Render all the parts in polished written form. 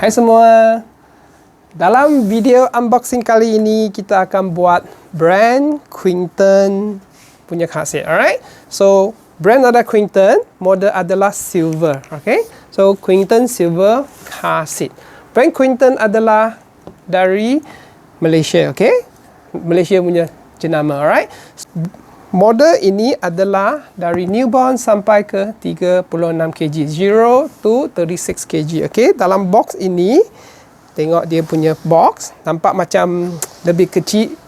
Hai semua. Dalam video unboxing kali ini kita akan buat brand Quinton punya car seat. Alright. So brand adalah Quinton, model adalah Silver. Okay. So Quinton Silver car seat. Brand Quinton adalah dari Malaysia. Okay. Malaysia punya jenama. Alright. Model ini adalah dari newborn sampai ke 36 kg, 0 to 36 kg. Okay, dalam box ini, tengok dia punya box, nampak macam lebih kecil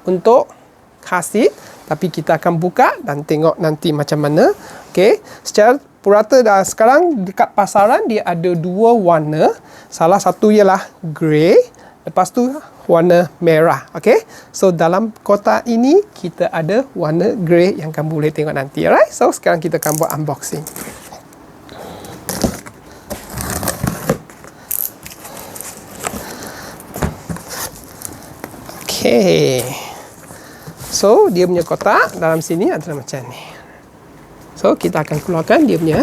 untuk car seat, tapi kita akan buka dan tengok nanti macam mana. Okay, secara purata dah sekarang dekat pasaran dia ada dua warna. Salah satu ialah grey, lepas tu warna merah. Okay, so dalam kotak ini kita ada warna grey yang kamu boleh tengok nanti. Alright, so sekarang kita akan buat unboxing. Okay, so dia punya kotak dalam sini adalah macam ni. So kita akan keluarkan dia punya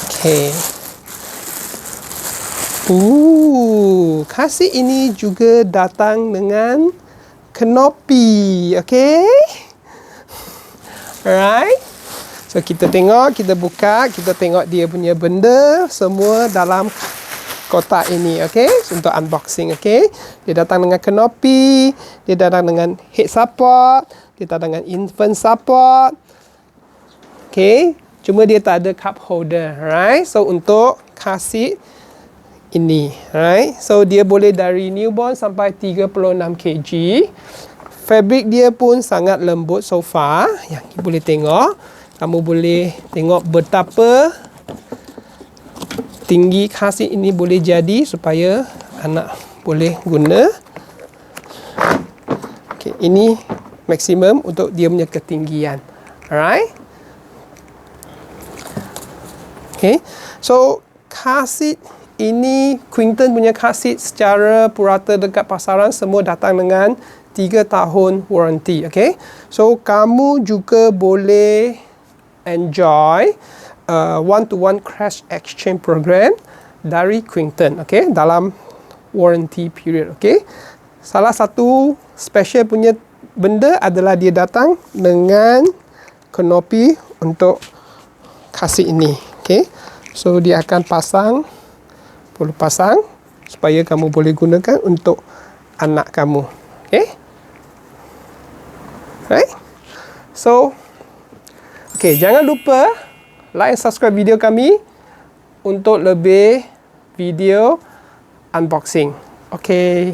okay. Kasih ini juga datang dengan canopy. Okay. Alright. So kita tengok, kita buka, kita tengok dia punya benda semua dalam kotak ini. Okay. Untuk unboxing. Okay. Dia datang dengan canopy, dia datang dengan head support, dia datang dengan infant support. Okay. Cuma dia tak ada cup holder, right? So untuk car seat ini, right? So dia boleh dari newborn sampai 36 kg. Fabric dia pun sangat lembut sofa. Yang kita boleh tengok, kamu boleh tengok betapa tinggi car seat ini boleh jadi supaya anak boleh guna. Okay, ini maksimum untuk dia punya ketinggian, alright? Okay, so car seat ini Quinton punya car seat secara purata dekat pasaran semua datang dengan 3 tahun warranty. Okay, so kamu juga boleh enjoy one-to-one crash exchange program dari Quinton. Okay, dalam warranty period. Okay, salah satu special punya benda adalah dia datang dengan canopy untuk car seat ini. Okay, so dia akan perlu pasang supaya kamu boleh gunakan untuk anak kamu. Okay, right? So, okay, jangan lupa like and subscribe video kami untuk lebih video unboxing. Okay.